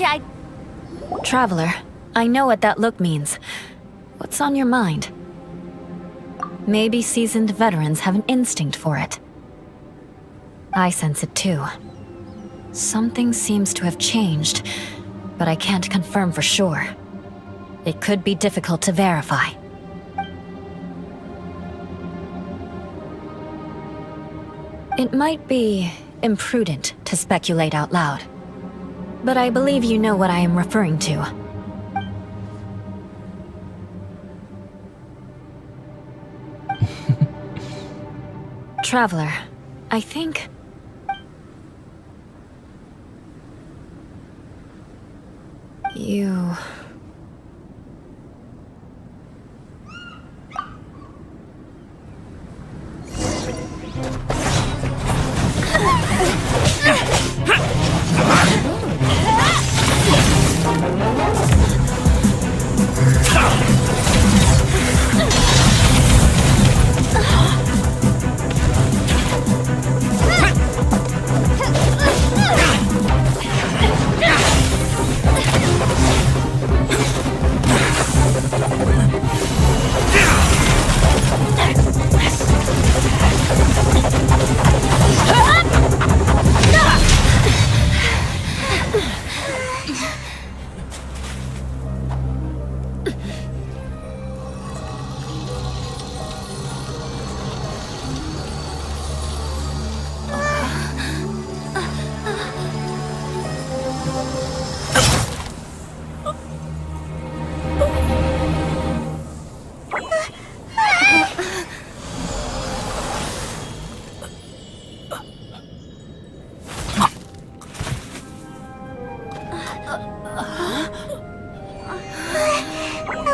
I... Traveler, I know what that look means. What's on your mind? Maybe seasoned veterans have an instinct for it. I sense it too. Something seems to have changed, but I can't confirm for sure. It could be difficult to verify. It might be imprudent to speculate out loud, but I believe you know what I am referring to. Traveler, I think... you...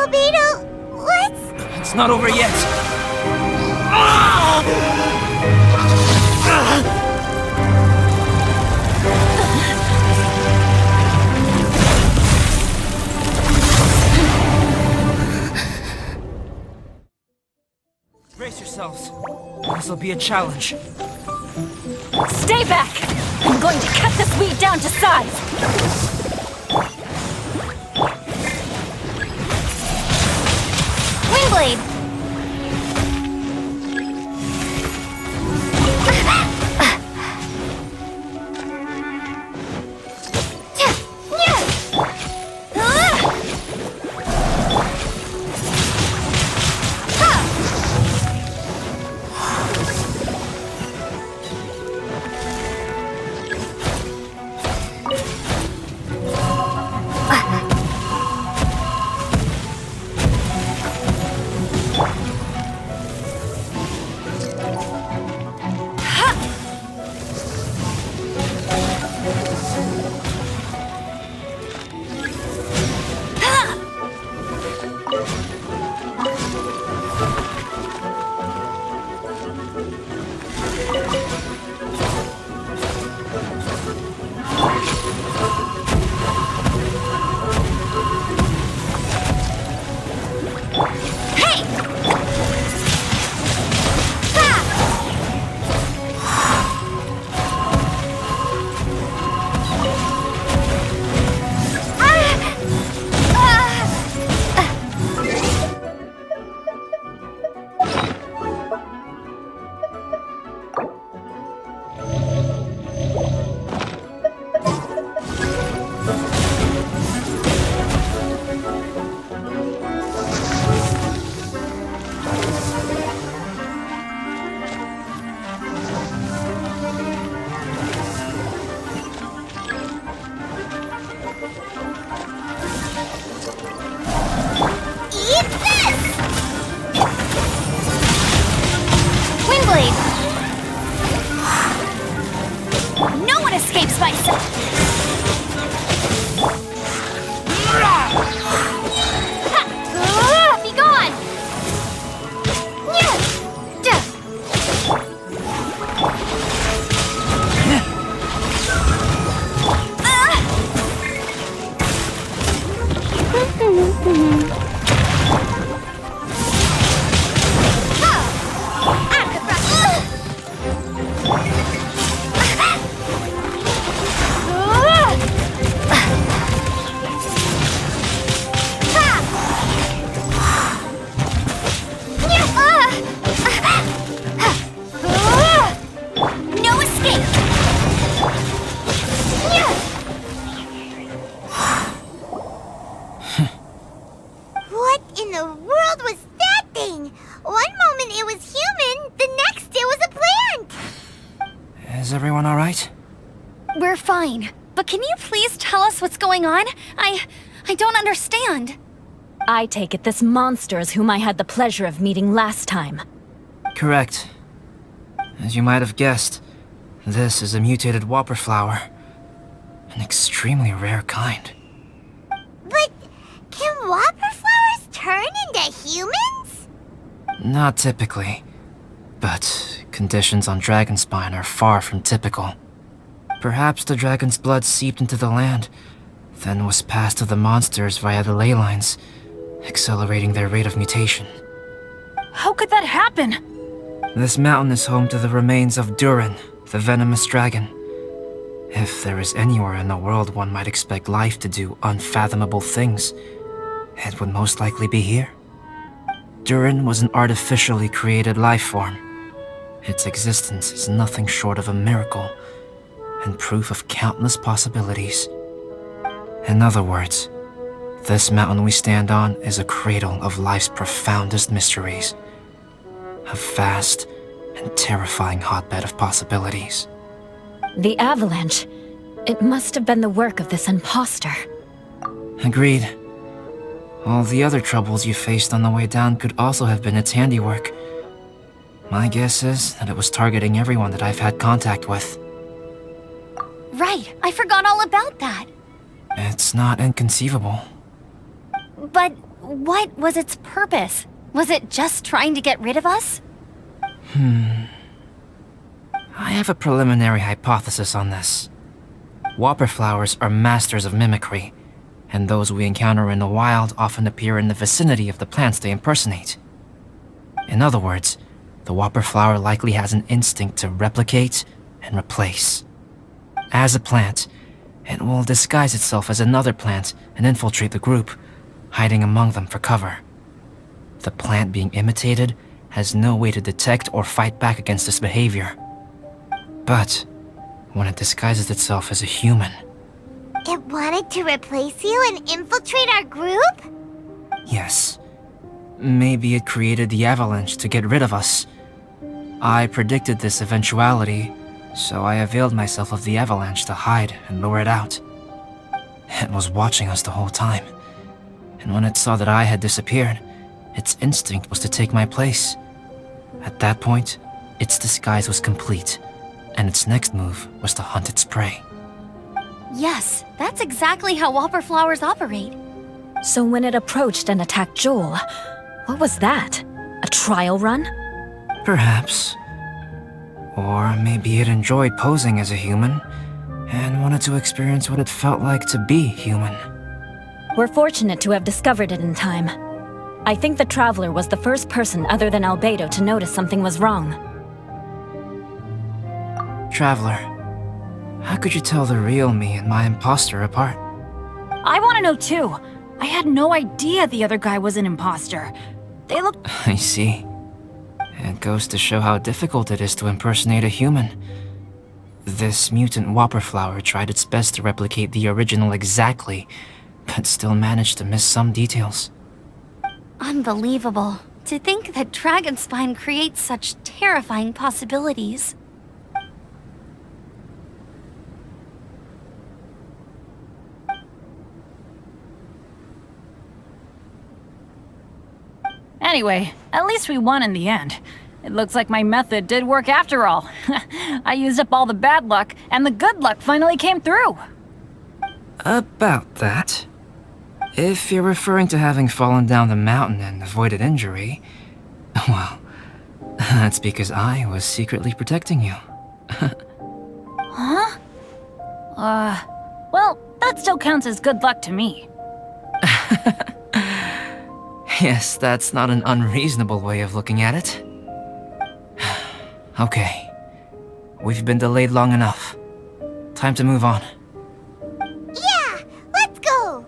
Albedo, let's... It's not over yet! Brace yourselves. This'll be a challenge. Stay back! I'm going to cut this weed down to size! Windblade! Is everyone alright? We're fine. But can you please tell us what's going on? I don't understand. I take it this monster is whom I had the pleasure of meeting last time. Correct. As you might have guessed, this is a mutated whopperflower. An extremely rare kind. But can whopperflowers turn into humans? Not typically, but conditions on Dragonspine are far from typical. Perhaps the dragon's blood seeped into the land, then was passed to the monsters via the ley lines, accelerating their rate of mutation. How could that happen? This mountain is home to the remains of Durin, the venomous dragon. If there is anywhere in the world one might expect life to do unfathomable things, it would most likely be here. Durin was an artificially created life form. Its existence is nothing short of a miracle, and proof of countless possibilities. In other words, this mountain we stand on is a cradle of life's profoundest mysteries. A vast and terrifying hotbed of possibilities. The avalanche. It must have been the work of this impostor. Agreed. All the other troubles you faced on the way down could also have been its handiwork. My guess is that it was targeting everyone that I've had contact with. Right, I forgot all about that. It's not inconceivable. But what was its purpose? Was it just trying to get rid of us? I have a preliminary hypothesis on this. Whopperflowers are masters of mimicry, and those we encounter in the wild often appear in the vicinity of the plants they impersonate. In other words, the whopperflower likely has an instinct to replicate and replace. As a plant, it will disguise itself as another plant and infiltrate the group, hiding among them for cover. The plant being imitated has no way to detect or fight back against this behavior. But when it disguises itself as a human... It wanted to replace you and infiltrate our group? Yes. Maybe it created the avalanche to get rid of us. I predicted this eventuality, so I availed myself of the avalanche to hide and lure it out. It was watching us the whole time, and when it saw that I had disappeared, its instinct was to take my place. At that point, its disguise was complete, and its next move was to hunt its prey. Yes, that's exactly how whopperflowers operate. So when it approached and attacked Joel, what was that? A trial run? Perhaps. Or maybe it enjoyed posing as a human, and wanted to experience what it felt like to be human. We're fortunate to have discovered it in time. I think the Traveler was the first person other than Albedo to notice something was wrong. Traveler, how could you tell the real me and my impostor apart? I want to know too. I had no idea the other guy was an imposter. They look... I see. It goes to show how difficult it is to impersonate a human. This mutant whopperflower tried its best to replicate the original exactly, but still managed to miss some details. Unbelievable. To think that Dragonspine creates such terrifying possibilities. Anyway, at least we won in the end. It looks like my method did work after all. I used up all the bad luck, and the good luck finally came through. About that. If you're referring to having fallen down the mountain and avoided injury, well, that's because I was secretly protecting you. Huh? Well, that still counts as good luck to me. Yes, that's not an unreasonable way of looking at it. Okay. We've been delayed long enough. Time to move on. Yeah, let's go!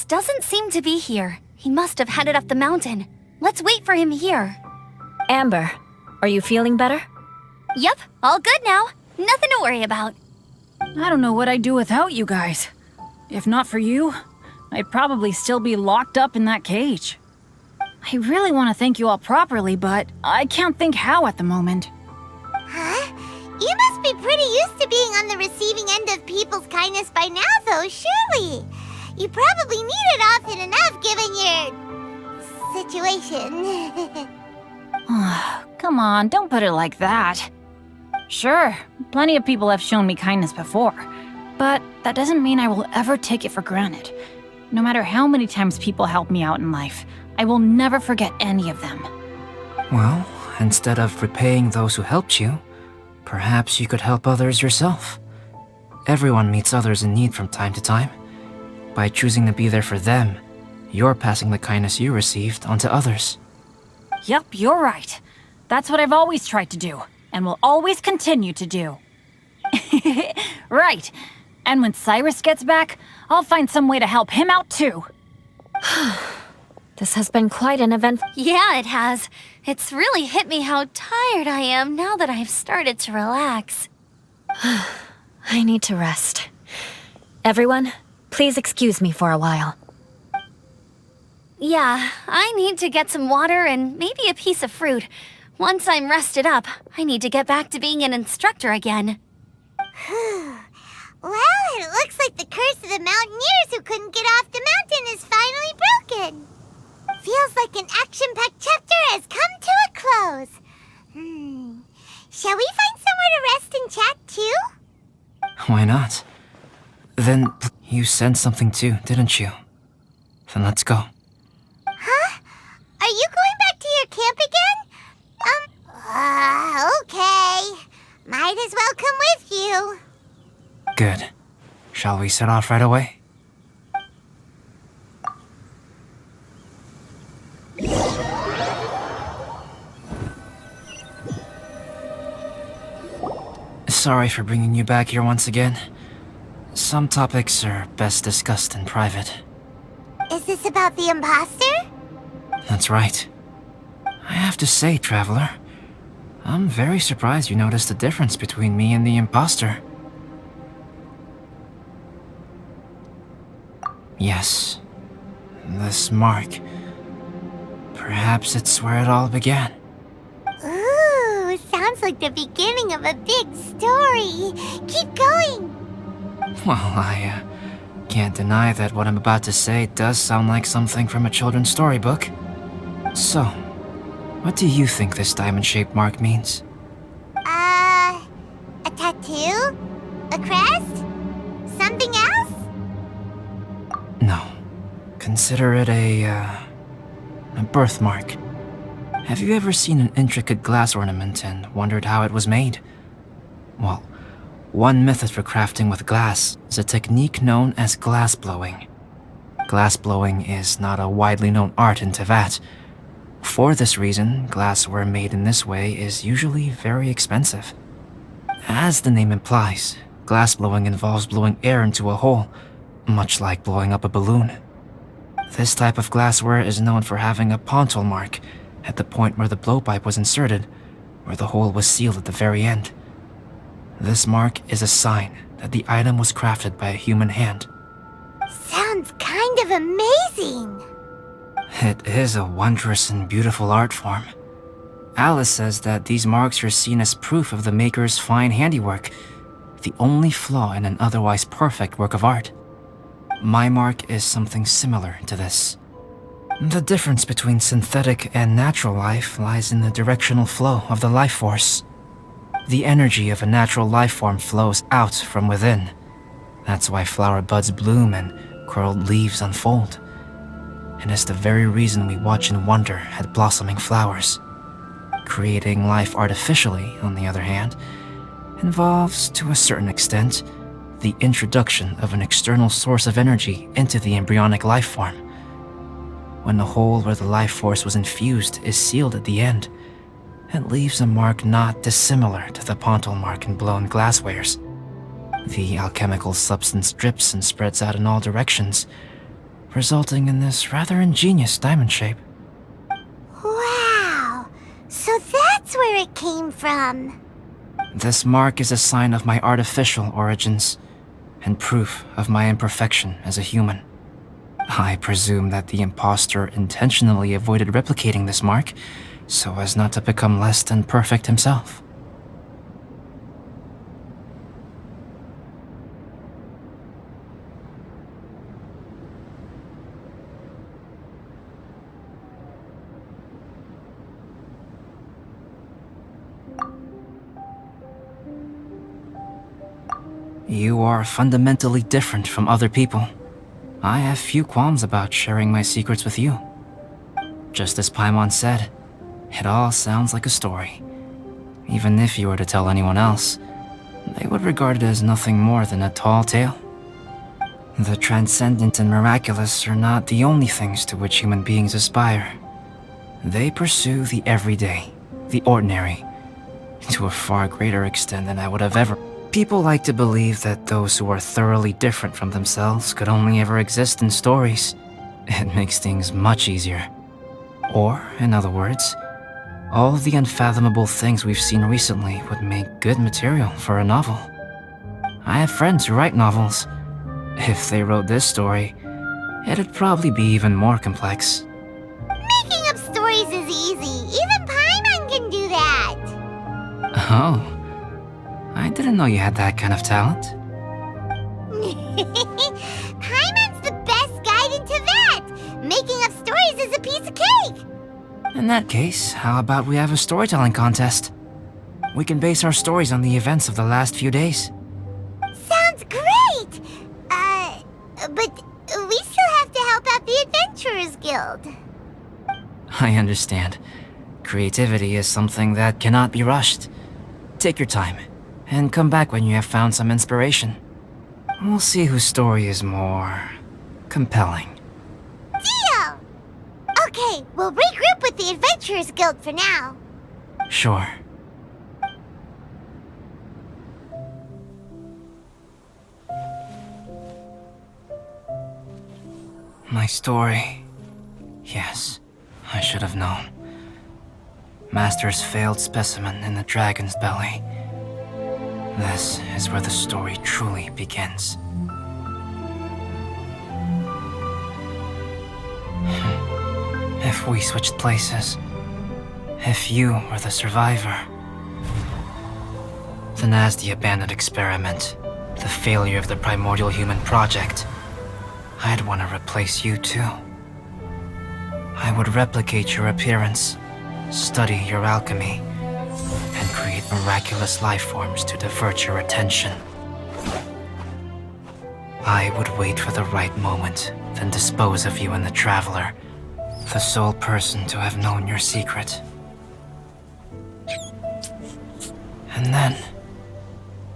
doesn't seem to be here. He must have headed up the mountain. Let's wait for him here. Amber, are you feeling better? Yep, all good now. Nothing to worry about. I don't know what I'd do without you guys. If not for you, I'd probably still be locked up in that cage. I really want to thank you all properly, but I can't think how at the moment. Huh? You must be pretty used to being on the receiving end of people's kindness by now, though, surely. You probably need it often enough given your situation. Come on, don't put it like that. Sure, plenty of people have shown me kindness before, but that doesn't mean I will ever take it for granted. No matter how many times people help me out in life, I will never forget any of them. Well, instead of repaying those who helped you, perhaps you could help others yourself. Everyone meets others in need from time to time. By choosing to be there for them, you're passing the kindness you received onto others. Yep, you're right. That's what I've always tried to do, and will always continue to do. Right. And when Cyrus gets back, I'll find some way to help him out too. This has been quite an event. Yeah, it has. It's really hit me how tired I am now that I've started to relax. I need to rest. Everyone, please excuse me for a while. Yeah, I need to get some water and maybe a piece of fruit. Once I'm rested up, I need to get back to being an instructor again. Well, it looks like the curse of the mountaineers who couldn't get off the mountain is finally broken. Feels like an action-packed chapter has come to a close. Shall we find somewhere to rest and chat too? Why not? Then, you sensed something too, didn't you? Then let's go. Huh? Are you going back to your camp again? Okay. Might as well come with you. Good. Shall we set off right away? Sorry for bringing you back here once again. Some topics are best discussed in private. Is this about the impostor? That's right. I have to say, Traveler, I'm very surprised you noticed the difference between me and the impostor. Yes, this mark. Perhaps it's where it all began. Ooh, sounds like the beginning of a big story. Keep going. Well, I can't deny that what I'm about to say does sound like something from a children's storybook. So, what do you think this diamond-shaped mark means? A tattoo? A crest? Something else? No. Consider it a birthmark. Have you ever seen an intricate glass ornament and wondered how it was made? Well, one method for crafting with glass is a technique known as glass blowing. Glass blowing is not a widely known art in Teyvat. For this reason, glassware made in this way is usually very expensive. As the name implies, glass blowing involves blowing air into a hole, much like blowing up a balloon. This type of glassware is known for having a pontal mark at the point where the blowpipe was inserted, where the hole was sealed at the very end. This mark is a sign that the item was crafted by a human hand. Sounds kind of amazing. It is a wondrous and beautiful art form. Alice says that these marks are seen as proof of the maker's fine handiwork, the only flaw in an otherwise perfect work of art. My mark is something similar to this. The difference between synthetic and natural life lies in the directional flow of the life force. The energy of a natural life form flows out from within. That's why flower buds bloom and curled leaves unfold. And it's the very reason we watch and wonder at blossoming flowers. Creating life artificially, on the other hand, involves, to a certain extent, the introduction of an external source of energy into the embryonic life form. When the hole where the life force was infused is sealed at the end, it leaves a mark not dissimilar to the pontal mark in blown glasswares. The alchemical substance drips and spreads out in all directions, resulting in this rather ingenious diamond shape. Wow! So that's where it came from. This mark is a sign of my artificial origins, and proof of my imperfection as a human. I presume that the impostor intentionally avoided replicating this mark, so as not to become less than perfect himself. You are fundamentally different from other people. I have few qualms about sharing my secrets with you. Just as Paimon said, it all sounds like a story. Even if you were to tell anyone else, they would regard it as nothing more than a tall tale. The transcendent and miraculous are not the only things to which human beings aspire. They pursue the everyday, the ordinary, to a far greater extent than I would have ever. People like to believe that those who are thoroughly different from themselves could only ever exist in stories. It makes things much easier. Or, in other words, all of the unfathomable things we've seen recently would make good material for a novel. I have friends who write novels. If they wrote this story, it'd probably be even more complex. Making up stories is easy. Even Paimon can do that. Oh. I didn't know you had that kind of talent. Paimon's the best guide into that. Making up stories is a piece of cake. In that case, how about we have a storytelling contest? We can base our stories on the events of the last few days. Sounds great. But we still have to help out the Adventurers Guild. I understand. Creativity is something that cannot be rushed. Take your time, and come back when you have found some inspiration. We'll see whose story is more compelling. Deal! Okay, we'll regroup with the Adventurers Guild for now. Sure. My story. Yes, I should have known. Master's failed specimen in the dragon's belly. This is where the story truly begins. If we switched places, if you were the survivor, then as the abandoned experiment, the failure of the primordial human project, I'd want to replace you too. I would replicate your appearance, study your alchemy, and create miraculous life forms to divert your attention. I would wait for the right moment, then dispose of you in the Traveler, the sole person to have known your secret. And then,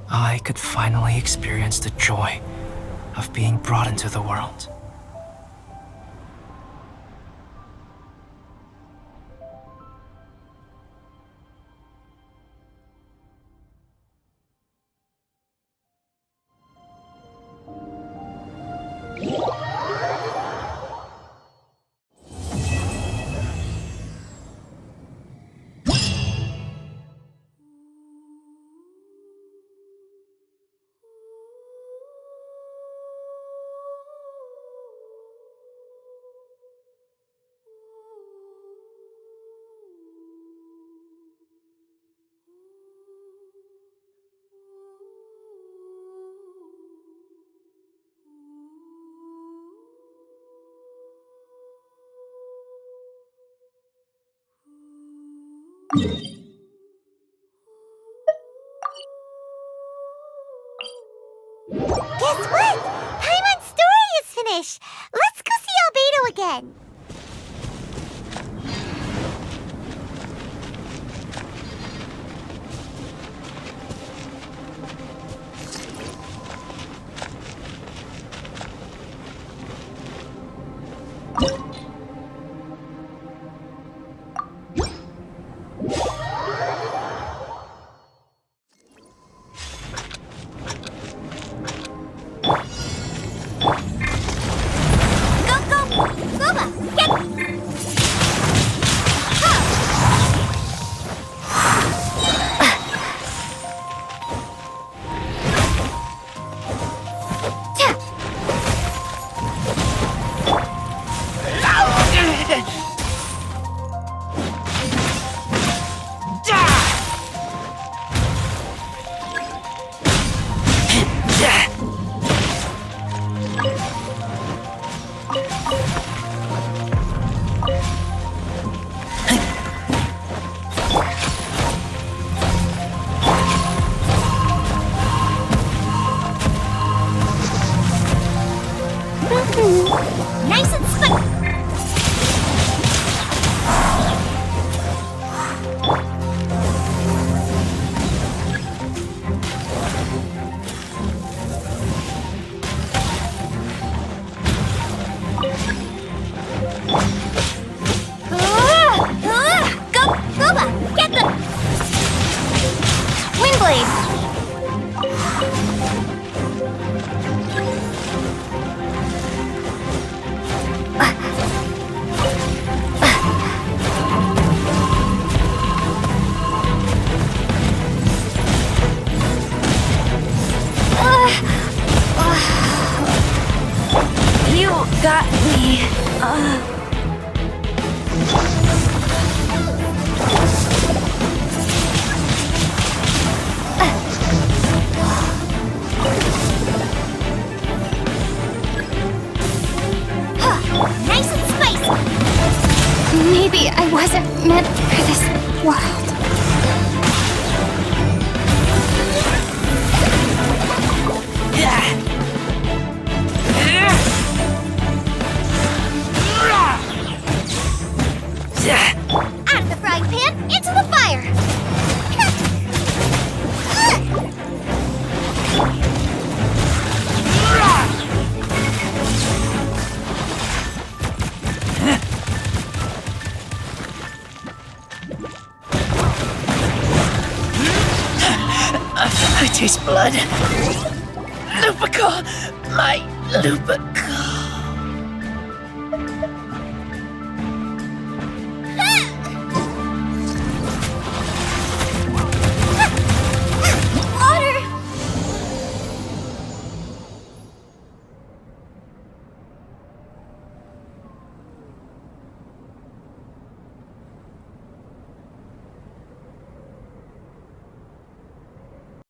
I could finally experience the joy of being brought into the world. Guess what? Paimon's story is finished. Let's go see Albedo again. Go, got me. Nice and spicy. Maybe I wasn't meant for this world. Out of the frying pan, into the fire. I taste blood. Lupical! My Lupa...